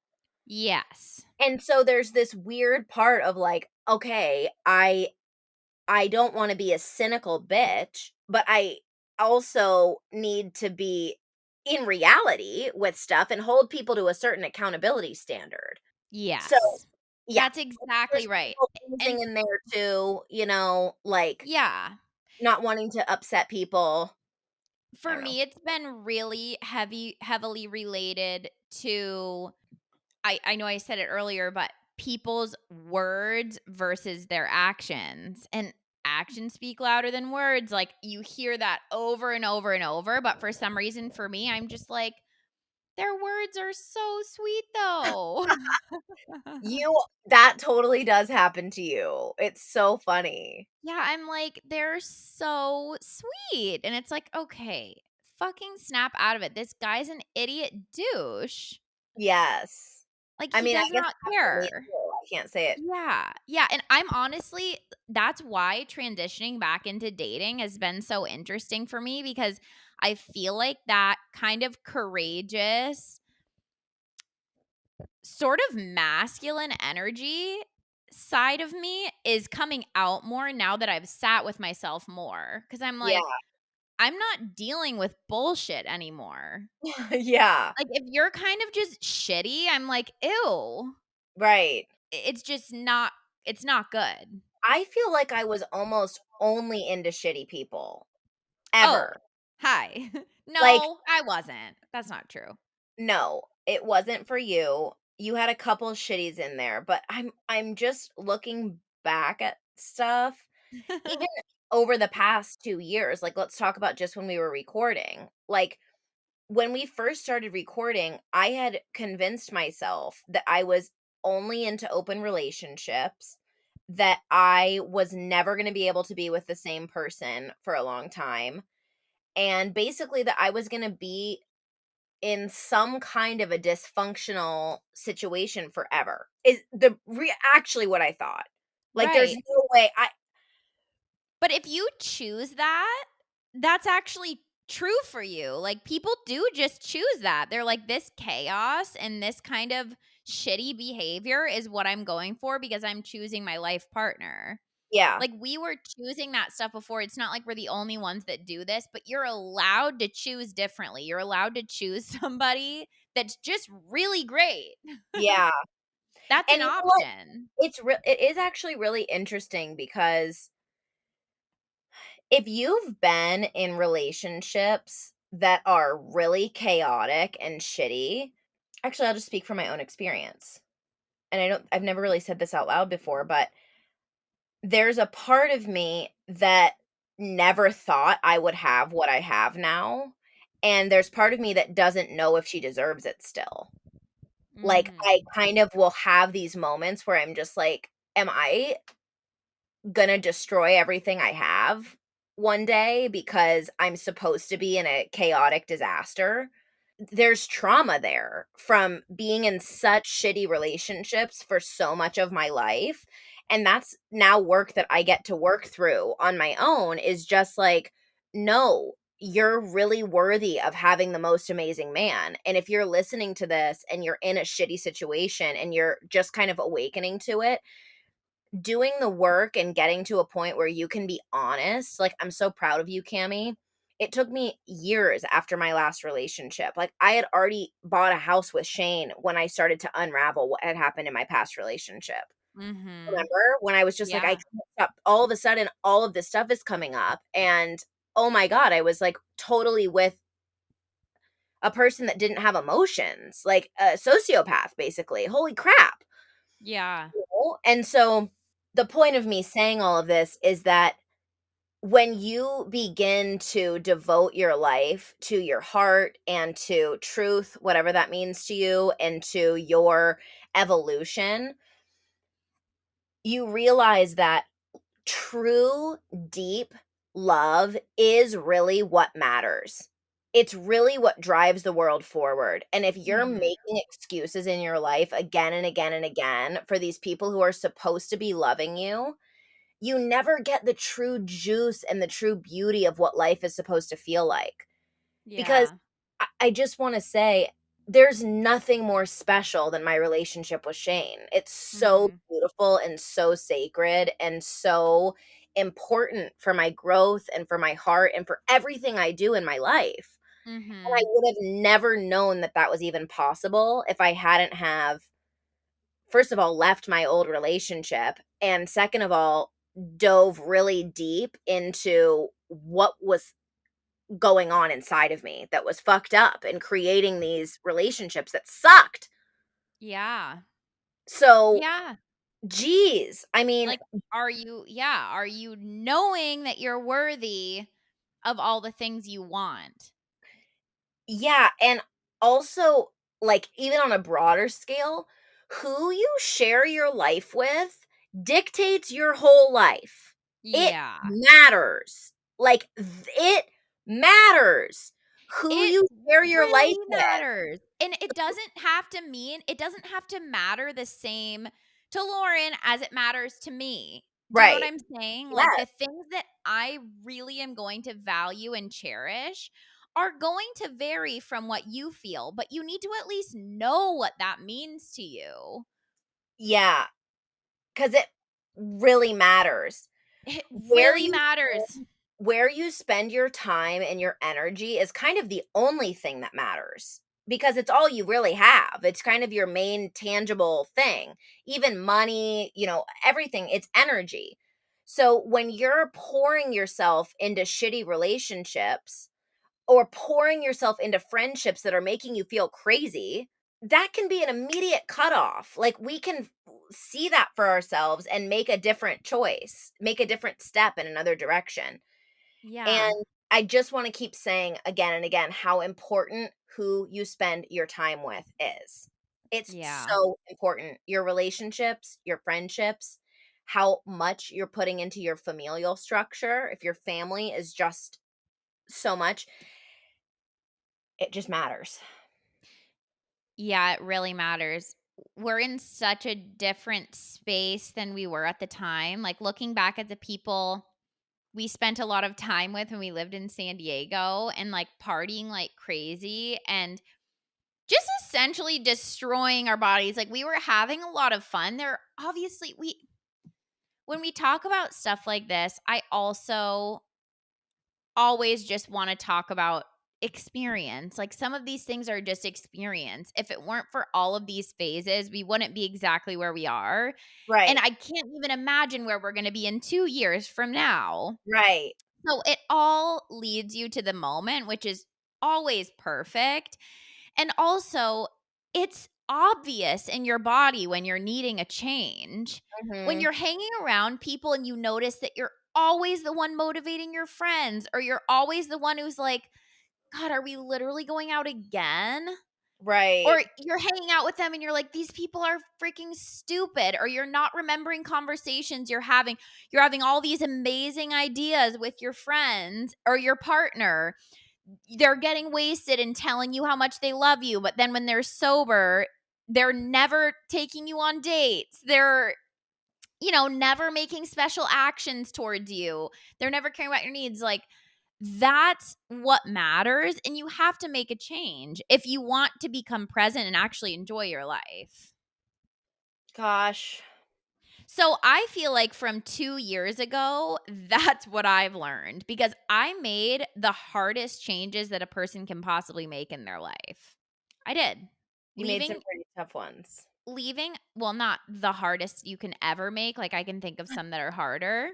Yes. And so there's this weird part of like, okay, I don't wanna be a cynical bitch, but I also need to be in reality with stuff and hold people to a certain accountability standard. So, Yes. yeah, That's exactly there's right. people And pleasing in there too, like yeah. not wanting to upset people. I For don't know. me, it's been really heavily related to I know I said it earlier, but people's words versus their actions. And actions speak louder than words. Like you hear that over and over and over. But for some reason, for me, I'm just like, their words are so sweet though. You That totally does happen to you. It's so funny. Yeah, I'm like, they're so sweet. And it's like, okay, fucking snap out of it. This guy's an idiot douche. Yes. Like, I he mean, I does guess not it happened to me care. too. I can't say it. Yeah. Yeah. And I'm honestly, that's why transitioning back into dating has been so interesting for me because I feel like that kind of courageous, sort of masculine energy side of me is coming out more now that I've sat with myself more. Cause I'm Yeah. like, I'm not dealing with bullshit anymore. Yeah. Like, if you're kind of just shitty, I'm like, "Ew." Right. It's just not it's not good. I feel like I was almost only into shitty people, Oh, ever. hi. Like, No, I wasn't. That's not true. no, it wasn't for you. You had a couple shitties in there, but I'm just looking back at stuff, even over the past 2 years, like, let's talk about just when we were recording. Like, when we first started recording, I had convinced myself that I was only into open relationships, that I was never gonna be able to be with the same person for a long time, and basically that I was gonna be in some kind of a dysfunctional situation forever, is actually what I thought. Like, there's Right. no way But if you choose that, that's actually true for you. Like, people do just choose that. They're like, "This chaos and this kind of shitty behavior is what I'm going for because I'm choosing my life partner." Yeah, Like, we were choosing that stuff before. It's not like we're the only ones that do this, but you're allowed to choose differently. You're allowed to choose somebody that's just really great. yeah, That's and an you know what? option. It is actually really interesting because if you've been in relationships that are really chaotic and shitty, actually, I'll just speak from my own experience. And I've never really said this out loud before, but there's a part of me that never thought I would have what I have now. And there's part of me that doesn't know if she deserves it still. Like, I Mhm. kind of will have these moments where I'm just like, am I gonna destroy everything I have one day because I'm supposed to be in a chaotic disaster? There's trauma there from being in such shitty relationships for so much of my life, and that's now work that I get to work through on my own, is just like, "No, you're really worthy of having the most amazing man, and if you're listening to this and you're in a shitty situation and you're just kind of awakening to it, doing the work and getting to a point where you can be honest." Like, I'm so proud of you, Cami, It took me years after my last relationship. Like, I had already bought a house with Shane when I started to unravel what had happened in my past relationship. Mhm. Remember? When I was just like, "I Yeah. can't stop." All of a sudden, all of this stuff is coming up, and, oh my god, I was, like, totally with a person that didn't have emotions, like a sociopath, basically. Holy crap. Yeah. You know? And so, the point of me saying all of this is that when you begin to devote your life to your heart and to truth, whatever that means to you, and to your evolution, you realize that true, deep love is really what matters. It's really what drives the world forward. And if you're Mhm. making excuses in your life again and again and again for these people who are supposed to be loving you never get the true juice and the true beauty of what life is supposed to feel like. Because Yeah. I just wanna say, there's nothing more special than my relationship with Shane. It's so Mhm. beautiful and so sacred and so important for my growth and for my heart and for everything I do in my life. And I Mhm. would have never known that that was even possible if I hadn't have, first of all, left my old relationship, and second of all, dove really deep into what was going on inside of me that was fucked up and creating these relationships that sucked. Yeah. So, Yeah. geez, I mean, Like, are you knowing that you're worthy of all the things you want? yeah, and also, like, even on a broader scale, who you share your life with dictates your whole life. It Yeah. matters. Like, it matters who It you share your life really with. matters, and it doesn't have to matter the same to Lauren as it matters to me. Do you know what Right. I'm saying? Like, Yes. the things that I really am going to value and cherish are going to vary from what you feel, but you need to at least know what that means to you. Yeah, because it really matters. It Where really you matters. where you spend your time and your energy is kind of the only thing that matters because it's all you really have. It's kind of your main tangible thing. Even money, everything, it's energy. So when you're pouring yourself into shitty relationships or pouring yourself into friendships that are making you feel crazy, that can be an immediate cutoff. Like, we can see that for ourselves and make a different choice, make a different step in another direction. Yeah. And I just want to keep saying again and again how important who you spend your time with is. It's Yeah. so important. Your relationships, your friendships, how much you're putting into your familial structure. If your family is just so much, it just matters. Yeah, it really matters. We're in such a different space than we were at the time. Like, looking back at the people we spent a lot of time with when we lived in San Diego and, like, partying like crazy and just essentially destroying our bodies. Like, we were having a lot of fun. There obviously we when we talk about stuff like this, I also always just wanna talk about experience. Like, some of these things are just experience. If it weren't for all of these phases, we wouldn't be exactly where we are, and Right. I can't even imagine where we're gonna be in 2 years from now. Right. So, it all leads you to the moment, which is always perfect, and also, it's obvious in your body when you're needing a change. When Mhm. you're hanging around people and you notice that you're always the one motivating your friends, or you're always the one who's like, "God, are we literally going out again?" Right. Or you're hanging out with them and you're like, "These people are freaking stupid," or you're not remembering conversations you're having. You're having all these amazing ideas with your friends or your partner. They're getting wasted and telling you how much they love you, but then when they're sober, they're never taking you on dates. They're, never making special actions towards you. They're never caring about your needs. Like, that's what matters. And you have to make a change if you want to become present and actually enjoy your life. Gosh. So I feel like from 2 years ago, that's what I've learned because I made the hardest changes that a person can possibly make in their life. I did. You made some Leaving pretty tough ones. leaving well, not the hardest you can ever make, like, I can think of some that are harder,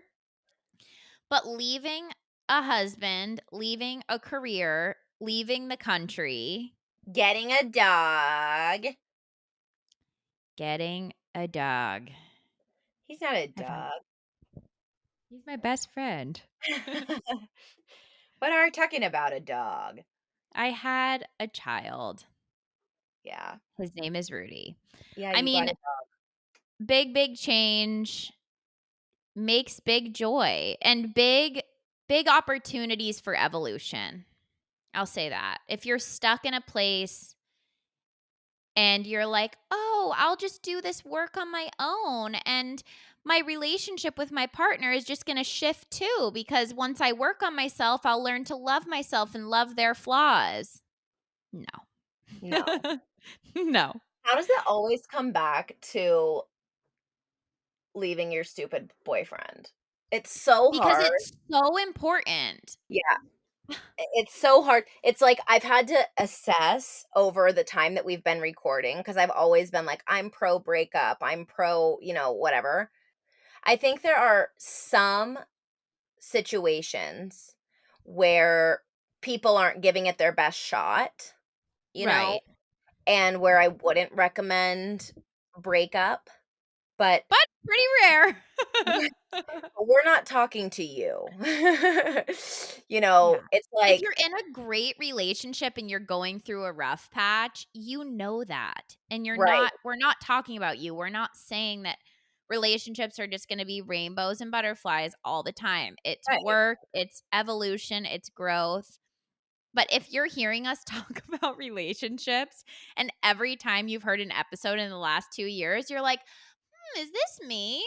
but leaving a husband, leaving a career, leaving the country, Getting a dog. getting a dog. He's not a I've had dog. He's my best friend. But are talking about a dog. I had a child. Yeah. His name is Rudy. Yeah, I you got mean, a dog. big change makes big joy and big opportunities for evolution. I'll say that. If you're stuck in a place and you're like, "Oh, I'll just do this work on my own and my relationship with my partner is just going to shift too because once I work on myself, I'll learn to love myself and love their flaws." No. No. No, How does it always come back to leaving your stupid boyfriend? It's so because hard. it's so important. Yeah, it's so hard. It's like I've had to assess over the time that we've been recording because I've always been like, I'm pro breakup, I'm pro, whatever. I think there are some situations where people aren't giving it their best shot, you know, Right. and where I wouldn't recommend breakup, but But pretty rare. we're not talking to you. Yeah. It's If like you're in a great relationship and you're going through a rough patch, you know that. And right, we're not talking about you. We're not saying that relationships are just going to be rainbows and butterflies all the time. It's right, work, it's evolution, it's growth. But if you're hearing us talk about relationships and every time you've heard an episode in the last 2 years, you're like, is this me?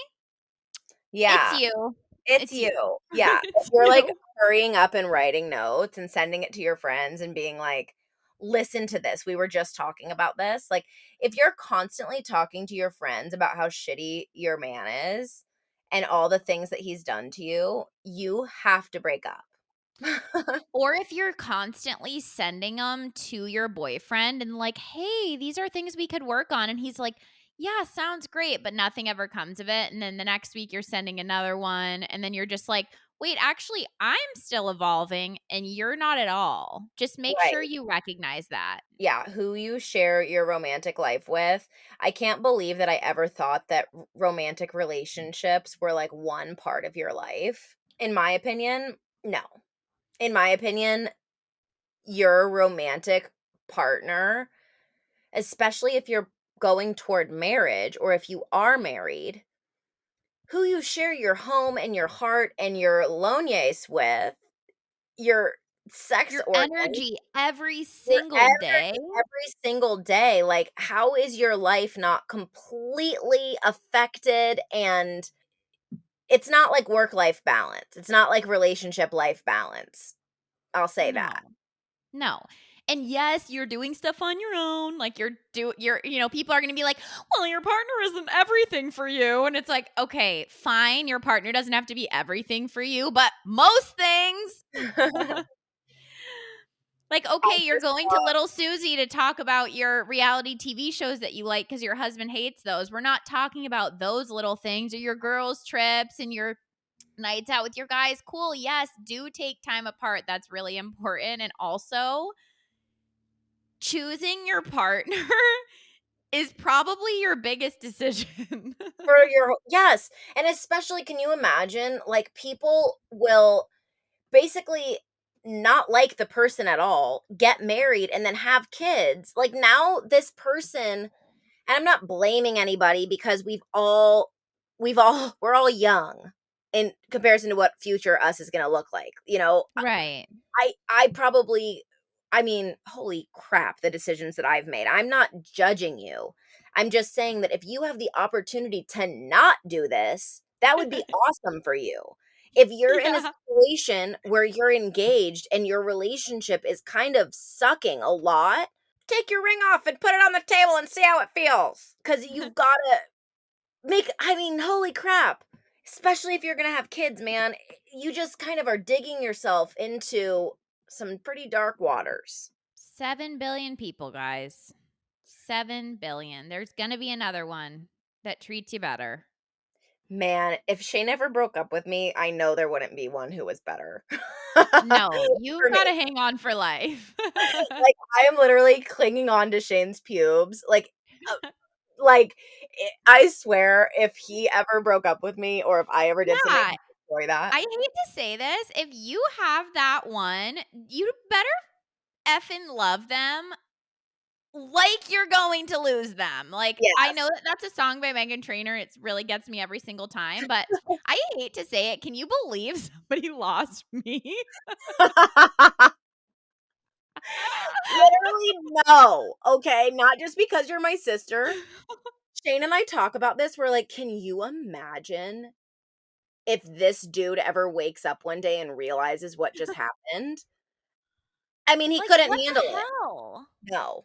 It's yeah. you. It's It's you. you. Yeah. If It's you're, like, you. hurrying up and writing notes and sending it to your friends and being like, "Listen to this, we were just talking about this." Like, if you're constantly talking to your friends about how shitty your man is and all the things that he's done to you, you have to break up. Or if you're constantly sending them to your boyfriend and like, "Hey, these are things we could work on." And he's like, "Yeah, sounds great," but nothing ever comes of it. And then the next week you're sending another one. And then you're just like, "Wait, actually, I'm still evolving and you're not at all." Just make sure Right. you recognize that. Yeah, who you share your romantic life with. I can't believe that I ever thought that romantic relationships were, like, one part of your life. In my opinion, no. In my opinion, your romantic partner, especially if you're going toward marriage or if you are married, who you share your home and your heart and your lonies with, your sex Your organs, energy every your single day. energy every single day, like, how is your life not completely affected? And it's not like work-life balance. It's not like relationship life balance. I'll say that. No. No. And yes, you're doing stuff on your own. Like people are going to be like, "Well, your partner isn't everything for you." And it's like, "Okay, fine, your partner doesn't have to be everything for you, but most things." Like, I okay, you're just going to Little Susie to talk about your reality TV shows that you like cuz your husband hates those. We're not talking about those little things or your girls trips and your nights out with your guys. Cool. Yes, do take time apart. That's really important. And also, choosing your partner is probably your biggest decision. for your yes, and especially can you imagine, like, people will basically not like the person at all, get married, and then have kids. Like, now this person and I'm not blaming anybody because we're all young in comparison to what future us is gonna look like, Right. I probably I mean, holy crap, the decisions that I've made. I'm not judging you. I'm just saying that if you have the opportunity to not do this, that would be awesome for you. If you're in a Yeah. situation where you're engaged and your relationship is kind of sucking a lot, take your ring off and put it on the table and see how it feels. Cause you've gotta I mean, holy crap. Especially if you're gonna have kids, man. You just kind of are digging yourself into some pretty dark waters. 7 billion people, guys. 7 billion. There's gonna be another one that treats you better. Man, if Shane ever broke up with me, I know there wouldn't be one who was better. No, you've For me. gotta hang on for life. Like, I am literally clinging on to Shane's pubes, uh, like, I swear if he ever broke up with me or if I ever did something Yeah, to destroy that. I hate to say this, if you have that one, you better effing love them like you're going to lose them. Like, I know Yes. that that's a song by Meghan Trainor, it's really gets me every single time, but I hate to say it, can you believe somebody lost me? Literally, no, okay? Not just because you're my sister. Shane and I talk about this, we're like, "Can you imagine if this dude ever wakes up one day and realizes what just happened?" I mean, he Like, couldn't what handle the it. hell? No.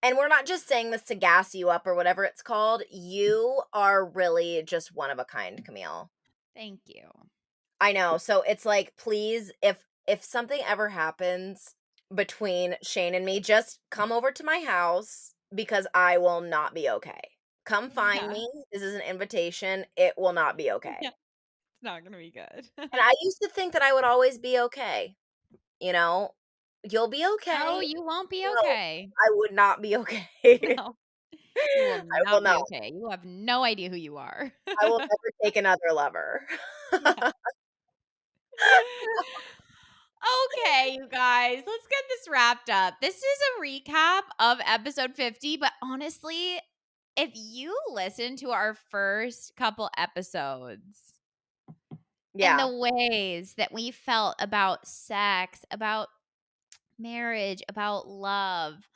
And we're not just saying this to gas you up or whatever it's called. You are really just one of a kind, Camille. Thank you. I know. So it's like, please, if something ever happens between Shane and me, just come over to my house because I will not be okay. Come find Yeah. me. This is an invitation. It will not be Yeah, okay. it's not gonna be good. And I used to think that I would always be okay. You know, you'll be No, okay. you won't be No, okay. I would not be okay. I No, you will will not be not. okay. You have no idea who you are. I will never take another lover. Yeah. Okay, you guys, let's get this wrapped up. This is a recap of episode 50, but honestly, if you listen to our first couple episodes and Yeah. the ways that we felt about sex, about marriage, about love,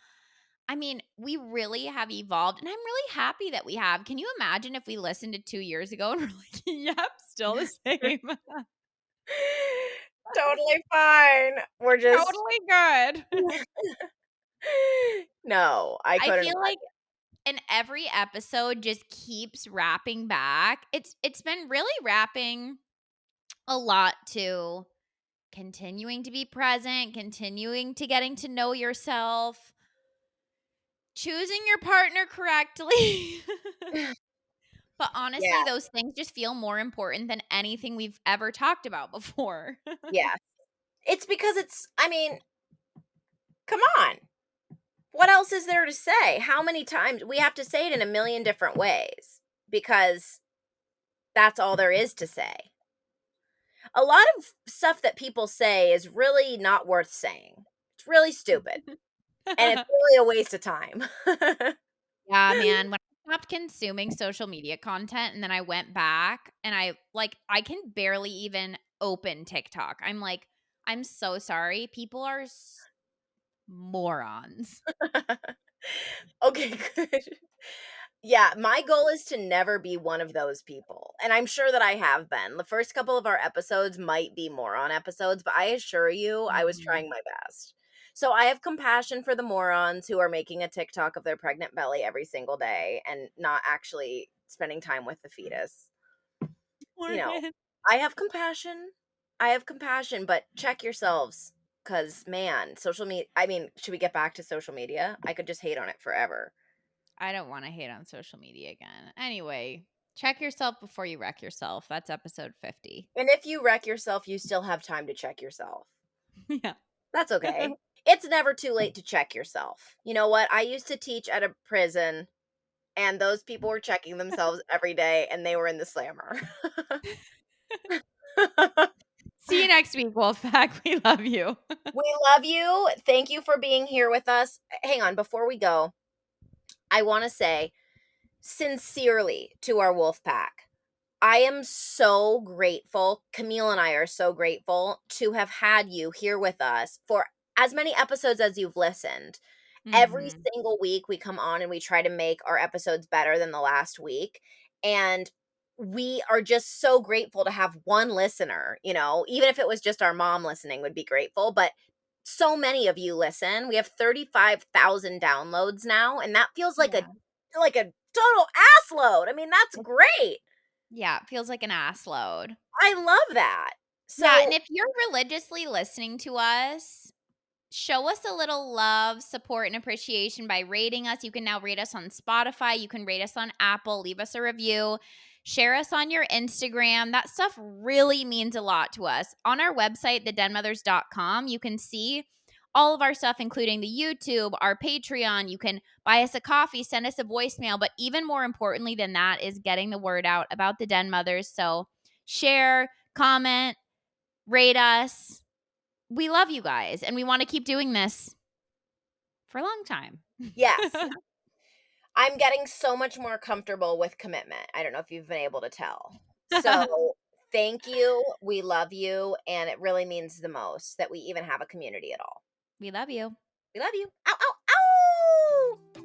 I mean, we really have evolved, and I'm really happy that we have. Can you imagine if we listened to 2 years ago and we're like, "Yep, still the same." Totally fine. We're just Totally good. No, I I couldn't feel like imagine. and every episode just keeps wrapping back. It's been really wrapping a lot to continuing to be present, continuing to getting to know yourself, choosing your partner correctly. But honestly, Yeah, those things just feel more important than anything we've ever talked about before. yeah. It's because I mean, come on. What else is there to say? How many times we have to say it in a million different ways because that's all there is to say. A lot of stuff that people say is really not worth saying. It's really stupid, and it's really a waste of time. Yeah, man, when I stopped consuming social media content and then I went back and I can barely even open TikTok. I'm like, "I'm so sorry. People are morons." Okay, good. Yeah, my goal is to never be one of those people, and I'm sure that I have been. The first couple of our episodes might be moron episodes, but I assure you I was Mhm. trying my best. So I have compassion for the morons who are making a TikTok of their pregnant belly every single day and not actually spending time with the fetus. You know, Morgan. I have compassion. I have compassion, but check yourselves cuz man, social media I mean, should we get back to social media? I could just hate on it forever. I don't wanna hate on social media again. Anyway, check yourself before you wreck yourself. That's episode 50. And if you wreck yourself, you still have time to check yourself. Yeah. That's okay. It's never too late to check yourself. You know what? I used to teach at a prison, and those people were checking themselves every day, and they were in the slammer. See you next week, Wolfpack. We love you. We love you. Thank you for being here with us. Hang on, before we go, I want to say sincerely to our wolf pack. I am so grateful. Camille and I are so grateful to have had you here with us for as many episodes as you've listened. Every Mhm. single week we come on and we try to make our episodes better than the last week. And we are just so grateful to have one listener, even if it was just our mom listening would be grateful, but so many of you listen. We have 35,000 downloads now, and that feels like a Yeah. total ass load. I mean, that's great. Yeah, it feels like an ass load. I love that. Yeah, and So if you're religiously listening to us, show us a little love, support, and appreciation by rating us. You can now rate us on Spotify. You can rate us on Apple. Leave us a review. Share us on your Instagram. That stuff really means a lot to us. On our website, thedenmothers.com, you can see all of our stuff, including the YouTube, our Patreon. You can buy us a coffee, send us a voicemail. But even more importantly than that is getting the word out about the Den Mothers. So share, comment, rate us. We love you guys, and we want to keep doing this for a long time. yes, I'm getting so much more comfortable with commitment. I don't know if you've been able to tell. So, thank you. We love you, and it really means the most that we even have a community at all. We love you. We love you. Ow, ow, ow!